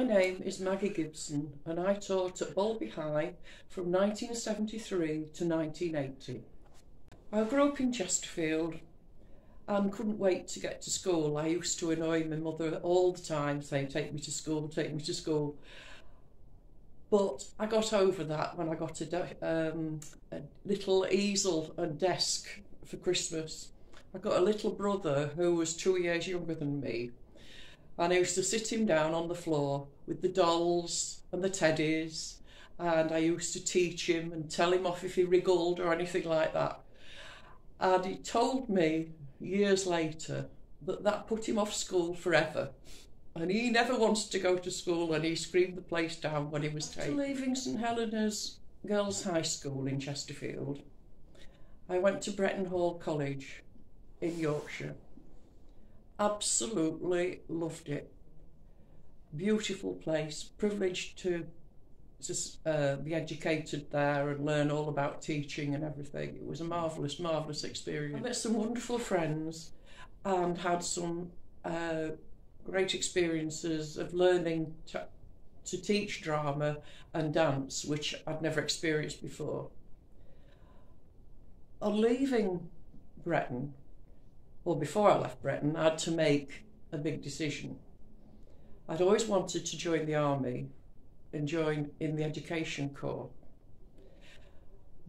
name is Maggie Gibson and I taught at Balby High from 1973 to 1980. I grew up in Chesterfield and couldn't wait to get to school. I used to annoy my mother all the time saying, take me to school, take me to school. But I got over that when I got a little easel and desk for Christmas. I got a little brother who was 2 years younger than me, and I used to sit him down on the floor with the dolls and the teddies, and I used to teach him and tell him off if he wriggled or anything like that. And he told me years later that that put him off school forever. And he never wanted to go to school, and he screamed the place down when he was taken. After leaving St Helena's Girls' High School in Chesterfield, I went to Bretton Hall College in Yorkshire. Absolutely loved it. Beautiful place, privileged to be educated there and learn all about teaching and everything. It was a marvellous, marvellous experience. I met some wonderful friends and had some great experiences of learning to teach drama and dance, which I'd never experienced before. On leaving Bretton, or before I left Bretton, I had to make a big decision. I'd always wanted to join the army and join in the education corps.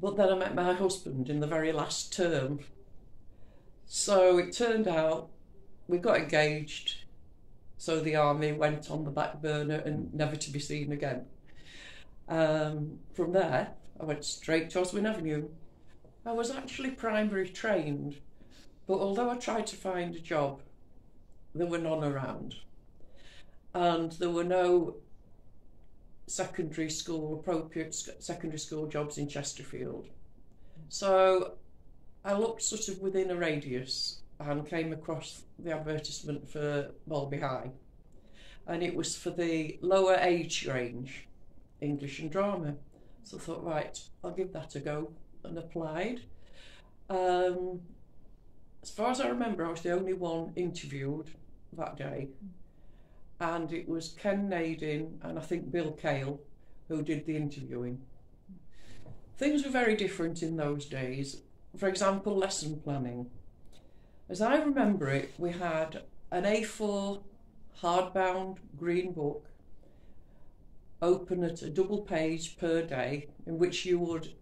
But then I met my husband in the very last term. So it turned out we got engaged, so the army went on the back burner and never to be seen again. From there, I went straight to Oswin Avenue. I was actually primary trained, but although I tried to find a job, there were none around. And there were no appropriate secondary school jobs in Chesterfield. So I looked sort of within a radius and came across the advertisement for Balby High, and it was for the lower age range, English and drama. So I thought, right, I'll give that a go, and applied. As far as I remember, I was the only one interviewed that day, and it was Ken Nadin and I think Bill Cale who did the interviewing. Things were very different in those days. For example, lesson planning. As I remember it, we had an A4 hardbound green book open at a double page per day, in which you would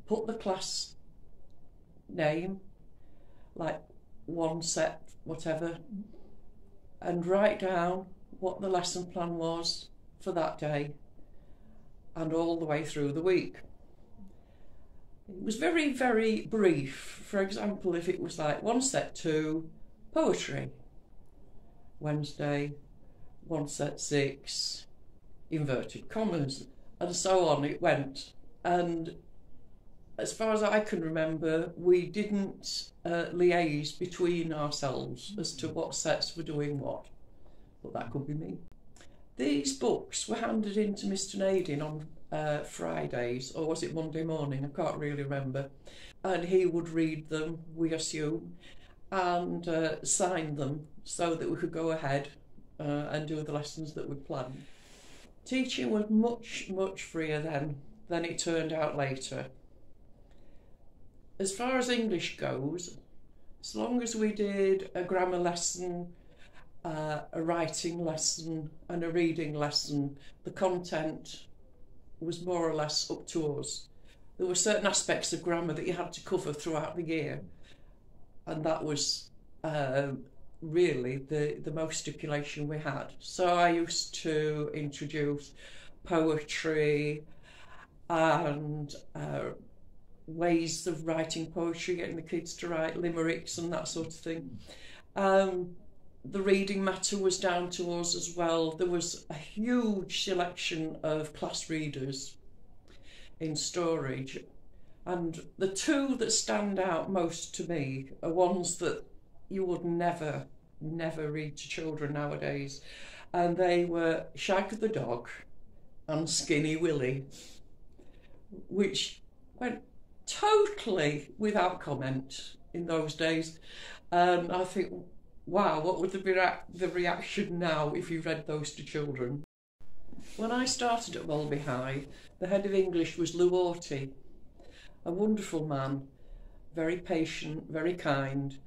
put the class name, like one set, whatever, and write down what the lesson plan was for that day and all the way through the week. It was very, very brief. For example, if it was like 1 set 2, poetry, Wednesday, 1 set 6, inverted commas, and so on it went. And as far as I can remember, we didn't liaise between ourselves as to what sets were doing what, but that could be me. These books were handed in to Mr Nadin on Fridays, or was it Monday morning? I can't really remember. And he would read them, we assume, and sign them so that we could go ahead and do the lessons that we planned. Teaching was much, much freer then than it turned out later. As far as English goes, as long as we did a grammar lesson, a writing lesson and a reading lesson, the content was more or less up to us. There were certain aspects of grammar that you had to cover throughout the year, and that was really the most stipulation we had. So I used to introduce poetry and ways of writing poetry, getting the kids to write limericks and that sort of thing. The reading matter was down to us as well. There was a huge selection of class readers in storage, and the two that stand out most to me are ones that you would never read to children nowadays, and they were Shag the Dog and Skinny Willie, which went totally without comment in those days. And I think, wow, what would the reaction now if you read those to children? When I started at Balby High, the head of English was Lou Orty, a wonderful man, very patient, very kind,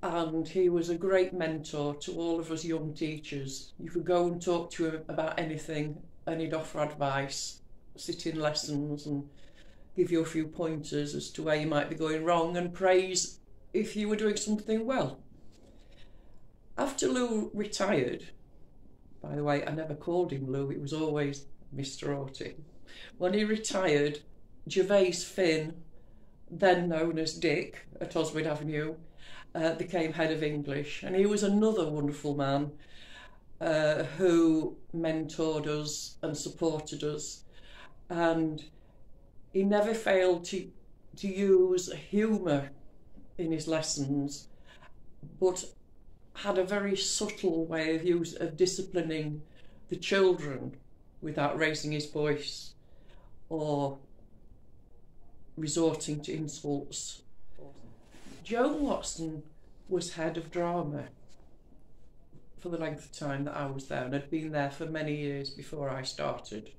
and he was a great mentor to all of us young teachers. You could go and talk to him about anything and he'd offer advice, sit in lessons and give you a few pointers as to where you might be going wrong and praise if you were doing something well. After Lou retired, by the way, I never called him Lou, it was always Mr. Orty. When he retired, Gervase Phinn, then known as Dick at Oswald Avenue, became head of English, and he was another wonderful man who mentored us and supported us, and he never failed to use humour in his lessons, but had a very subtle way of disciplining the children without raising his voice or resorting to insults. Joan Watson was head of drama for the length of time that I was there, and had been there for many years before I started.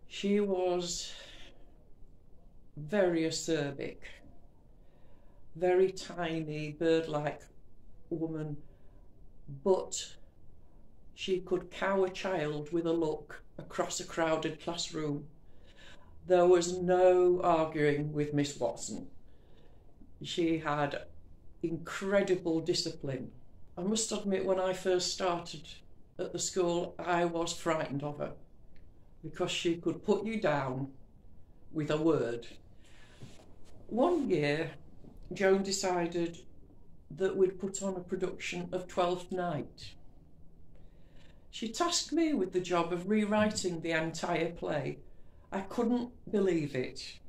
She was very acerbic, very tiny, bird-like woman, but she could cow a child with a look across a crowded classroom. There was no arguing with Miss Watson. She had incredible discipline. I must admit, when I first started at the school, I was frightened of her because she could put you down with a word. One year, Joan decided that we'd put on a production of Twelfth Night. She tasked me with the job of rewriting the entire play. I couldn't believe it,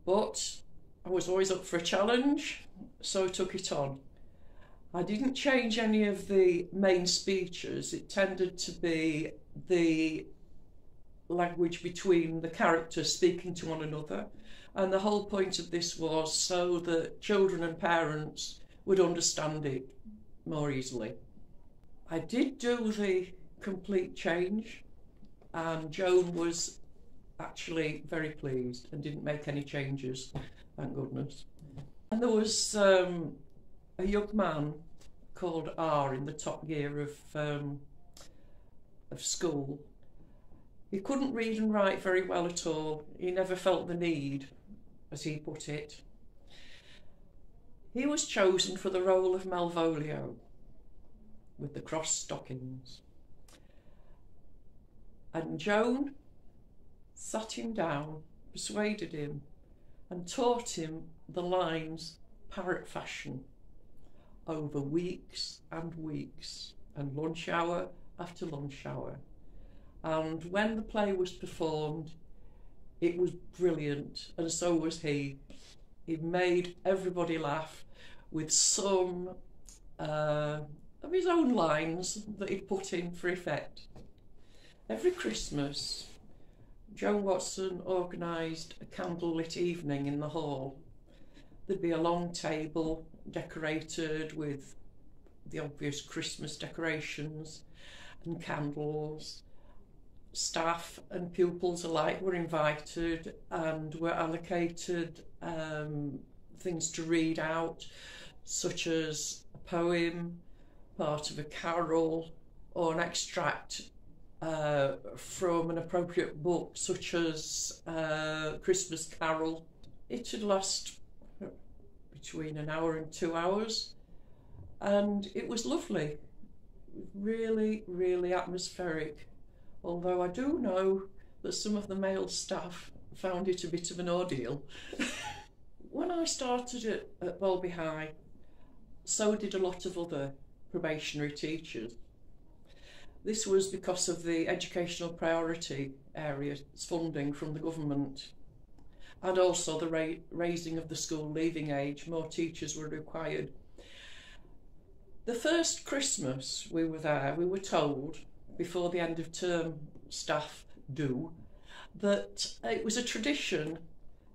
but I was always up for a challenge, so I took it on. I didn't change any of the main speeches. It tended to be the language between the characters speaking to one another, and the whole point of this was so that children and parents would understand it more easily. I did do the complete change, and Joan was actually very pleased and didn't make any changes, thank goodness. And there was a young man called R in the top year of school. He couldn't read and write very well at all. He never felt the need, as he put it. He was chosen for the role of Malvolio with the crossed stockings. And Joan sat him down, persuaded him, and taught him the lines parrot fashion over weeks and weeks, and lunch hour after lunch hour. And when the play was performed, it was brilliant, and so was he. He made everybody laugh with some of his own lines that he'd put in for effect. Every Christmas, Joan Watson organised a candlelit evening in the hall. There'd be a long table decorated with the obvious Christmas decorations and candles. Staff and pupils alike were invited and were allocated things to read out, such as a poem, part of a carol, or an extract from an appropriate book, such as Christmas Carol. It would last between an hour and 2 hours, and it was lovely, really, really atmospheric. Although I do know that some of the male staff found it a bit of an ordeal. When I started at Balby High, so did a lot of other probationary teachers. This was because of the educational priority areas funding from the government, and also the raising of the school leaving age. More teachers were required. The first Christmas we were there, we were told, before the end of term staff do, that it was a tradition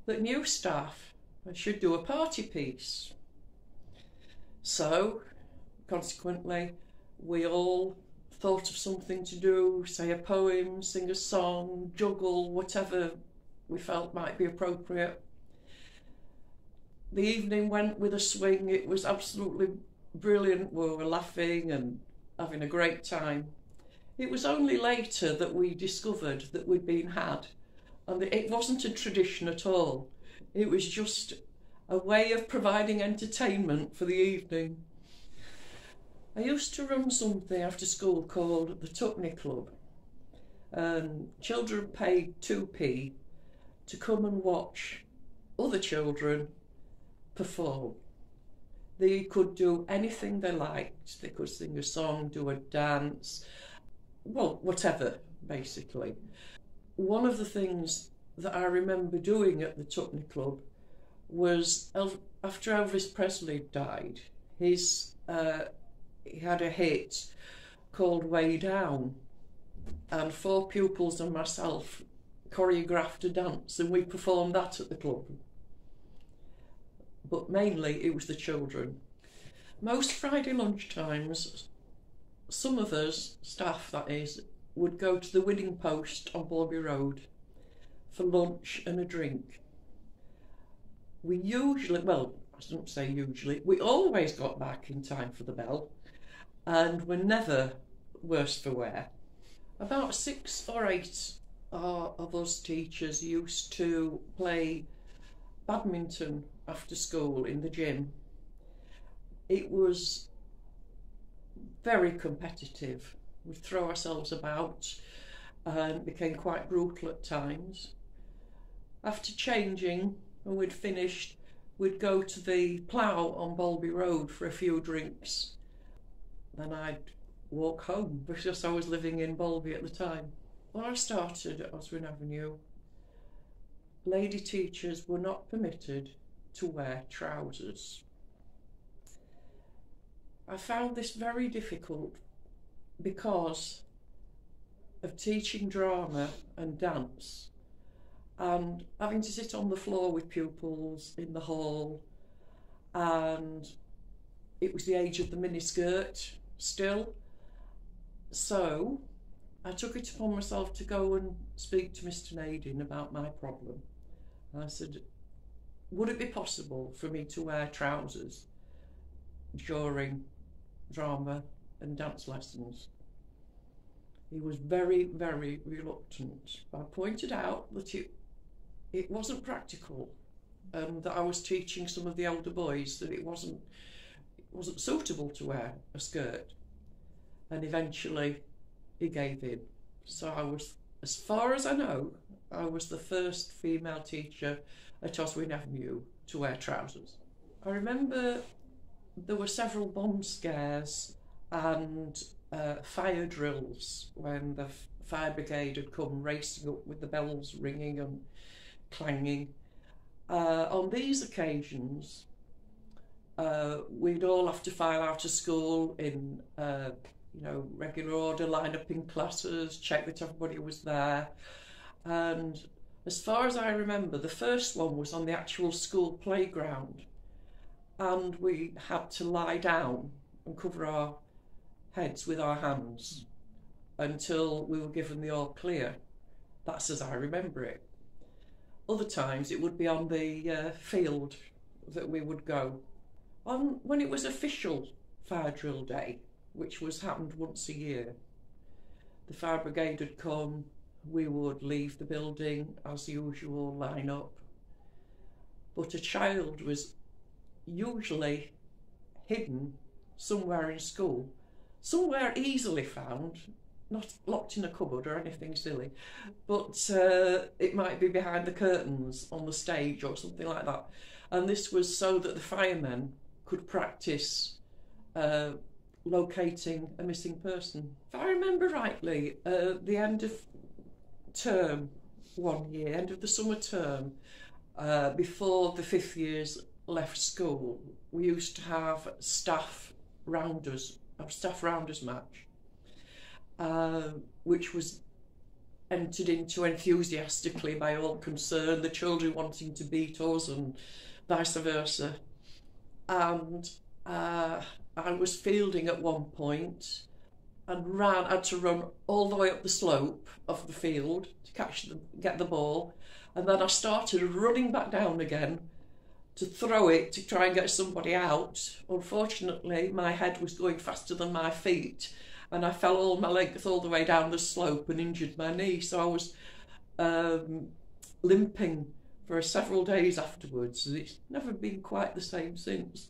that new staff should do a party piece. So, consequently, we all thought of something to do, say a poem, sing a song, juggle, whatever we felt might be appropriate. The evening went with a swing. It was absolutely brilliant. We were laughing and having a great time. It was only later that we discovered that we'd been had, and it wasn't a tradition at all. It was just a way of providing entertainment for the evening. I used to run something after school called the Tuckney Club. Children paid 2p to come and watch other children perform. They could do anything they liked. They could sing a song, do a dance, well, whatever, basically. One of the things that I remember doing at the Tuckney Club was, after Elvis Presley died, he had a hit called Way Down, and 4 pupils and myself choreographed a dance, and we performed that at the club. But mainly it was the children. Most Friday lunchtimes, some of us, staff that is, would go to the Winning Post on Balby Road for lunch and a drink. We usually, well, I shouldn't say usually, we always got back in time for the bell, and were never worse for wear. About 6 or 8 of us teachers used to play badminton after school in the gym. It was very competitive. We'd throw ourselves about and became quite brutal at times. After changing, when we'd finished, we'd go to the plough on Balby Road for a few drinks. Then I'd walk home because I was living in Balby at the time. When I started at Oswin Avenue, lady teachers were not permitted to wear trousers. I found this very difficult because of teaching drama and dance and having to sit on the floor with pupils in the hall, and it was the age of the miniskirt still. So I took it upon myself to go and speak to Mr. Nadin about my problem. And I said, would it be possible for me to wear trousers during drama and dance lessons? He was very, very reluctant. I pointed out that it wasn't practical, and that I was teaching some of the older boys that it wasn't suitable to wear a skirt. And eventually he gave in. So I was, as far as I know, I was the first female teacher at Oswin Avenue to wear trousers. I remember there were several bomb scares and fire drills when the fire brigade had come racing up with the bells ringing and clanging. On these occasions, we'd all have to file out of school in regular order, line up in classes, check that everybody was there. And as far as I remember, the first one was on the actual school playground, and we had to lie down and cover our heads with our hands until we were given the all clear. That's as I remember it. Other times it would be on the field that we would go. When it was official fire drill day, which happened once a year, the fire brigade had come, we would leave the building as usual, line up. But a child was usually hidden somewhere in school, somewhere easily found, not locked in a cupboard or anything silly, but it might be behind the curtains on the stage or something like that. And this was so that the firemen could practice locating a missing person. If I remember rightly, the end of term one year, end of the summer term, before the 5th years left school, we used to have a staff rounders match, which was entered into enthusiastically by all concerned, the children wanting to beat us and vice versa. And I was fielding at one point, and had to run all the way up the slope of the field to get the ball, and then I started running back down again to throw it to try and get somebody out. Unfortunately, my head was going faster than my feet, and I fell all my length all the way down the slope and injured my knee. So I was limping for several days afterwards, and it's never been quite the same since.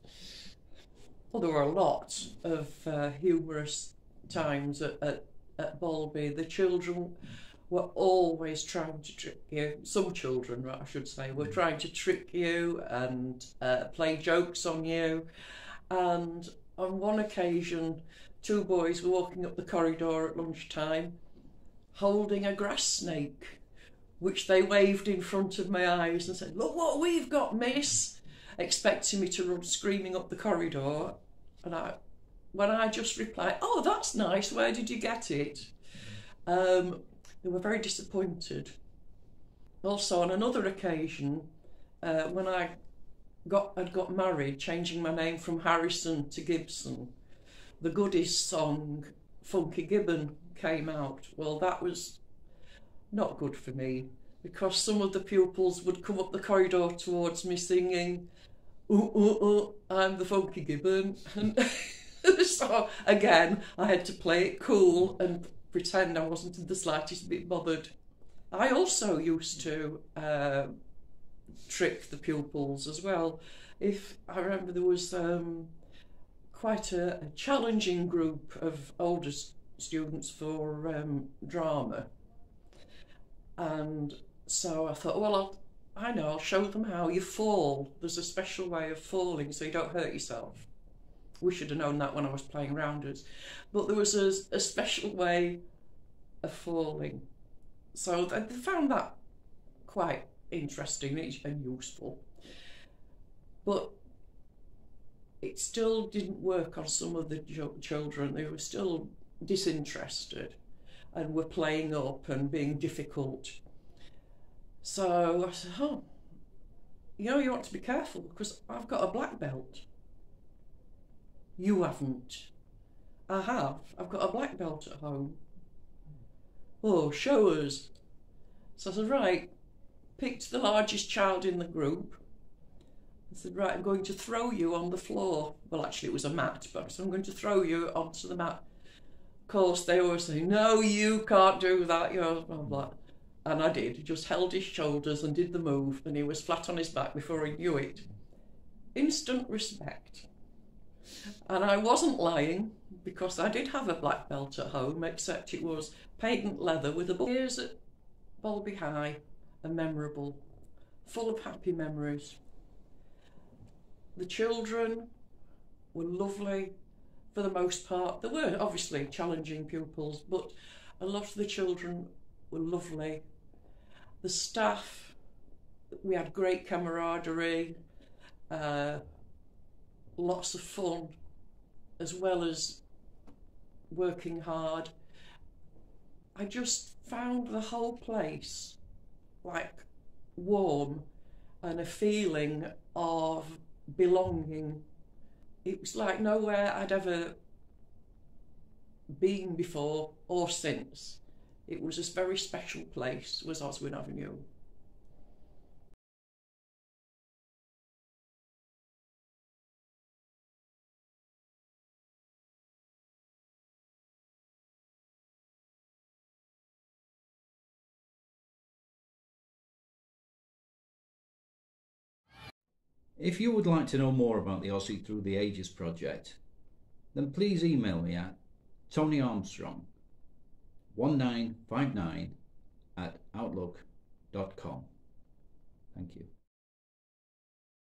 Well, there were a lot of humorous times at Balby. The children were always trying to trick you. Some children, I should say, were trying to trick you and play jokes on you. And on one occasion, 2 boys were walking up the corridor at lunchtime holding a grass snake, which they waved in front of my eyes and said, "Look what we've got, miss," expecting me to run screaming up the corridor. And when I just replied, "Oh, that's nice, where did you get it?" They were very disappointed. Also, on another occasion, when I had got married, changing my name from Harrison to Gibson, the Goodies song Funky Gibbon came out. Well, that was not good for me, because some of the pupils would come up the corridor towards me singing, "Ooh, ooh, ooh, I'm the Funky Gibbon." And so again, I had to play it cool and pretend I wasn't in the slightest bit bothered. I also used to trick the pupils as well. If I remember, there was quite a challenging group of older students for drama, and so I thought, well, I know, I'll show them how you fall. There's a special way of falling so you don't hurt yourself. We should have known that when I was playing rounders, but there was a special way of falling. So they found that quite interesting and useful. But it still didn't work on some of the children. They were still disinterested and were playing up and being difficult. So I said, "Oh, you know, you want to be careful, because I've got a black belt." "You haven't." "I have. I've got a black belt at home." "Oh, show us." So I said, right, picked the largest child in the group. I said, right, I'm going to throw you on the floor. Well, actually it was a mat, but I said, I'm going to throw you onto the mat. Of course, they always say, "No, you can't do that," you know, blah, blah. And I did. He just held his shoulders and did the move, and he was flat on his back before he knew it. Instant respect. And I wasn't lying, because I did have a black belt at home, except it was patent leather with a book. Years at Balby High are memorable, full of happy memories. The children were lovely for the most part. There were obviously challenging pupils, but a lot of the children were lovely. The staff, we had great camaraderie, lots of fun, as well as working hard. I just found the whole place like warm and a feeling of belonging. It was like nowhere I'd ever been before or since. It was a very special place, was Oswin Avenue. If you would like to know more about the Ossie Through the Ages project, then please email me at Tony Armstrong 1959 @outlook.com. Thank you.